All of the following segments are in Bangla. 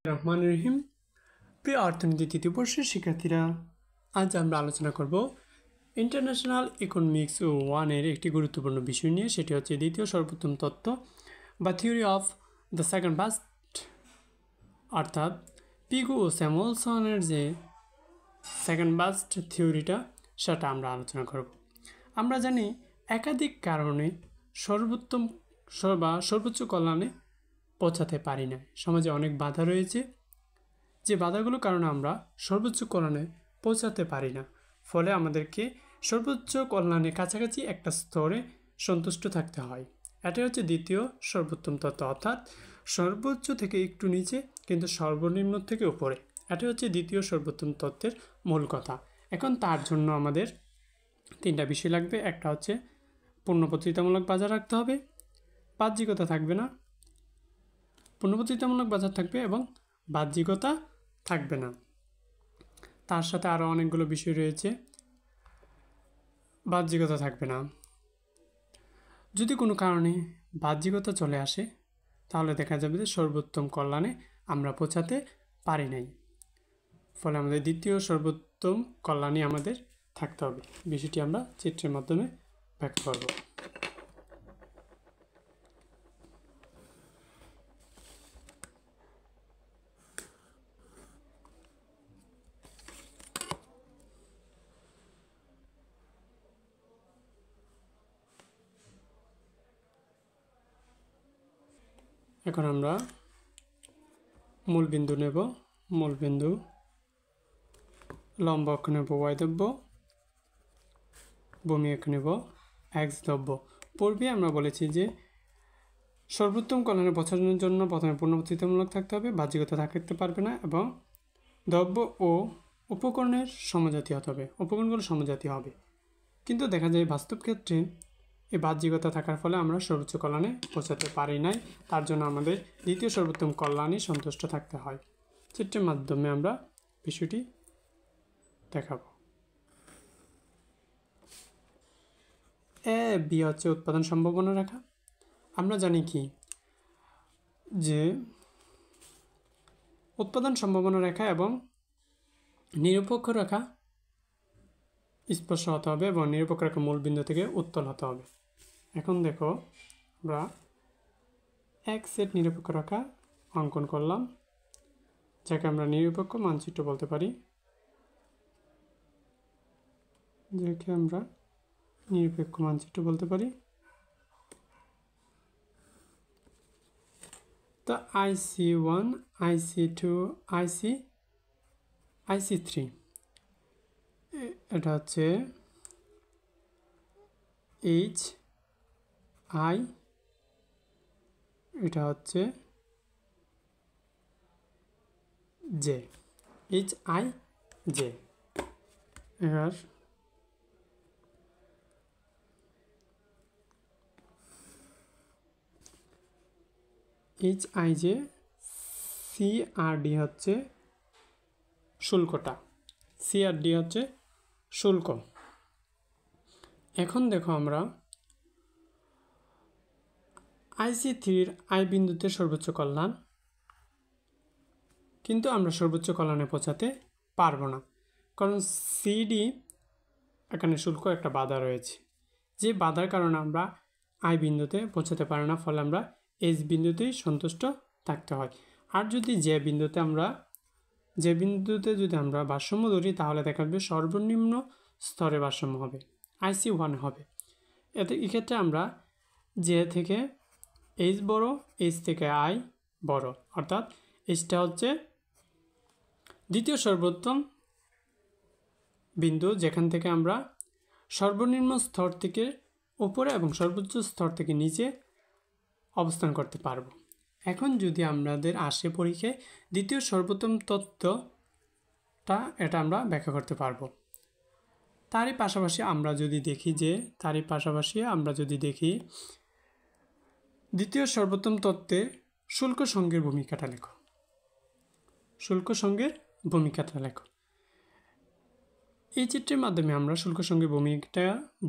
রহমান রহিম। প্রিয় অর্থনীতি তৃতীয় বর্ষের শিক্ষার্থীরা, আজ আমরা আলোচনা করব ইন্টারন্যাশনাল ইকোনমিক্স ওয়ানের একটি গুরুত্বপূর্ণ বিষয় নিয়ে। সেটি হচ্ছে দ্বিতীয় সর্বোত্তম তত্ত্ব বা theory of the second best, অর্থাৎ পিগু ও স্যামুয়েলসনের যে সেকেন্ড বেস্ট থিওরিটা, সেটা আমরা আলোচনা করব। আমরা জানি একাধিক কারণে সর্বোত্তম বা সর্বোচ্চ কল্যাণে পৌঁছাতে পারি না। সমাজে অনেক বাধা রয়েছে, যে বাধাগুলোর কারণে আমরা সর্বোচ্চ কল্যাণে পৌঁছাতে পারি না। ফলে আমাদেরকে সর্বোচ্চ কল্যাণের কাছাকাছি একটা স্তরে সন্তুষ্ট থাকতে হয়। এটাই হচ্ছে দ্বিতীয় সর্বোত্তম তত্ত্ব, অর্থাৎ সর্বোচ্চ থেকে একটু নিচে কিন্তু সর্বনিম্ন থেকে উপরে। এটাই হচ্ছে দ্বিতীয় সর্বোত্তম তত্ত্বের মূল কথা। এখন তার জন্য আমাদের তিনটা বিষয় লাগবে। একটা হচ্ছে পূর্ণপ্রতিযোগিতামূলক বাজার রাখতে হবে, বাহ্যিকতা থাকবে না, পূর্ণপ্রতিযোগিতামূলক বাজার থাকবে এবং বাহ্যিকতা থাকবে না। তার সাথে আরও অনেকগুলো বিষয় রয়েছে। বাহ্যিকতা থাকবে না, যদি কোনো কারণে বাহ্যিকতা চলে আসে তাহলে দেখা যাবে যে সর্বোত্তম কল্যাণে আমরা পৌঁছাতে পারি নাই। ফলে আমাদের দ্বিতীয় সর্বোত্তম কল্যাণে আমাদের থাকতে হবে। বিষয়টি আমরা চিত্রের মাধ্যমে ব্যাখ্যা করব। এখন আমরা মূলবিন্দু নেব, মূলবিন্দু, লম্ব অক্ষ নেব ওয়াই দ্রব্য, ভূমি অক্ষ নেব এক্স দ্রব্য। পূর্বে আমরা বলেছি যে সর্বোত্তম কল্যাণে পৌঁছানোর জন্য প্রথমে পূর্ণপ্রতিযোগিতামূলক থাকতে হবে, বাহ্যিকতা থাকতে পারবে না এবং দ্রব্য ও উপকরণের সমজাতীয় হতে হবে, উপকরণগুলো সমজাতীয় হবে। কিন্তু দেখা যায় বাস্তব ক্ষেত্রে এই বাহ্যিকতা থাকার ফলে আমরা সর্বোচ্চ কল্যাণে পৌঁছাতে পারি নাই। তার জন্য আমাদের দ্বিতীয় সর্বোত্তম কল্যাণে সন্তুষ্ট থাকতে হয়। চিত্রের মাধ্যমে আমরা বিষয়টি দেখাবো। এ বি হচ্ছে উৎপাদন সম্ভাবনা রেখা। আমরা জানি কি যে উৎপাদন সম্ভাবনা রেখা এবং নিরপেক্ষ রেখা স্পর্শ হতে হবে এবং নিরপেক্ষ রেখা মূলবিন্দু থেকে উত্তল হতে হবে। এখন দেখো, আমরা এক সেট নিরপেক্ষ রেখা অঙ্কন করলাম, যাকে আমরা নিরপেক্ষ মানচিত্র বলতে পারি, যাকে আমরা নিরপেক্ষ মানচিত্র বলতে পারি। তো IC1, IC2, IC3, এটা হচ্ছে HI, এটা হচ্ছে J, HIJ। এবার HIJ, CRD হচ্ছে শুল্কটা, CRD হচ্ছে শুল্ক। এখন দেখো, আমরা IC3-র আই বিন্দুতে সর্বোচ্চ কল্যাণ, কিন্তু আমরা সর্বোচ্চ কল্যাণে পৌঁছাতে পারবো না, কারণ CD এখানে শুল্ক একটা বাধা রয়েছে। যে বাধার কারণে আমরা আই বিন্দুতে পৌঁছাতে পারি না, ফলে আমরা এস বিন্দুতেই সন্তুষ্ট থাকতে হয়। আর যদি যে বিন্দুতে যদি আমরা ভারসাম্য ধরি, তাহলে দেখা যাবে সর্বনিম্ন স্তরে ভারসাম্য হবে, IC1 হবে। এক্ষেত্রে আমরা যে থেকে এইচ বড়, এইচ থেকে আই বড়, অর্থাৎ এইচটা হচ্ছে দ্বিতীয় সর্বোত্তম বিন্দু, যেখান থেকে আমরা সর্বনিম্ন স্তর থেকে উপরে এবং সর্বোচ্চ স্তর থেকে নিচে অবস্থান করতে পারব। এখন যদি আমাদের আসে পরীক্ষায় দ্বিতীয় সর্বোত্তম তত্ত্বটা, এটা আমরা ব্যাখ্যা করতে পারবো। তারই পাশাপাশি আমরা যদি দেখি দ্বিতীয় সর্বোত্তম তত্ত্বে শুল্ক সঙ্গের ভূমিকাটা লেখো, শুল্ক সঙ্গের ভূমিকাটা লেখো। এই চিত্রের মাধ্যমে আমরা শুল্ক সঙ্গের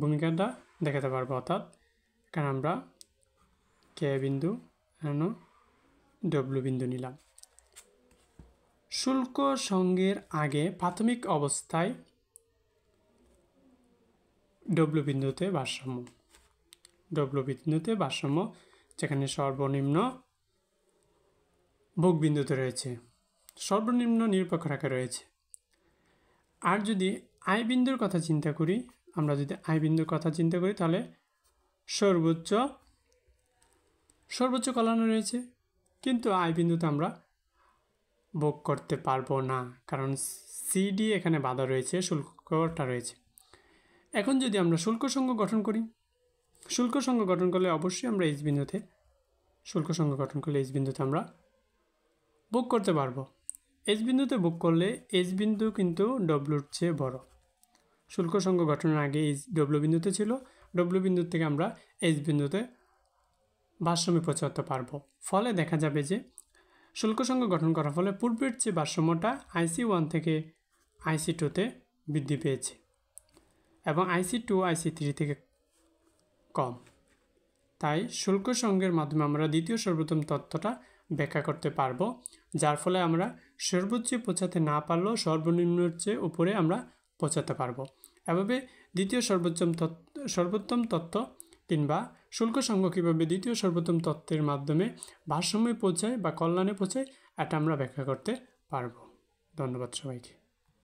ভূমিকাটা দেখাতে পারবো। অর্থাৎ এখানে আমরা কে বিন্দু, ডব্লিউ বিন্দু নিলাম। শুল্ক সংজ্ঞের আগে প্রাথমিক অবস্থায় ডব্লু বিন্দুতে ভারসাম্য যেখানে সর্বনিম্ন ভোগ বিন্দুতে রয়েছে, সর্বনিম্ন নিরপেক্ষ রেখা রয়েছে। আর যদি আই বিন্দুর কথা চিন্তা করি, তাহলে সর্বোচ্চ কল্যাণে রয়েছে, কিন্তু আই বিন্দুতে আমরা ভোগ করতে পারবো না, কারণ সিডি এখানে বাধা রয়েছে, শুল্কটা রয়েছে। এখন যদি আমরা শুল্ক সংঘ গঠন করি, অবশ্যই আমরা এইচ বিন্দুতে আমরা ভোগ করতে পারবো। এইচ বিন্দুতে ভোগ করলে এইচ বিন্দু কিন্তু ডব্লুর চেয়ে বড়। শুল্ক সংঘ গঠনের আগে এইচ ডব্লু বিন্দুতে ছিল, ডব্লু বিন্দু থেকে আমরা এইচ বিন্দুতে ভারসাম্যে পৌঁছাতে পারবো। ফলে দেখা যাবে যে শুল্ক সংঘ গঠন করার ফলে পূর্বের চেয়ে ভারসাম্যটা IC1 থেকে IC2-তে বৃদ্ধি পেয়েছে এবং IC2 IC3 থেকে কম। তাই শুল্ক সংঘের মাধ্যমে আমরা দ্বিতীয় সর্বোত্তম তত্ত্বটা ব্যাখ্যা করতে পারবো, যার ফলে আমরা সর্বোচ্চে পৌঁছাতে না পারলেও সর্বনিম্নের চেয়ে উপরে আমরা পৌঁছাতে পারবো। এভাবে দ্বিতীয় সর্বোত্তম তত্ত্ব কিংবা শুল্ক সংঘ কীভাবে দ্বিতীয় সর্বোত্তম তত্ত্বের মাধ্যমে ভারসাম্যে পৌঁছায় বা কল্যাণে পৌঁছায়, এটা আমরা ব্যাখ্যা করতে পারবো। ধন্যবাদ সবাইকে।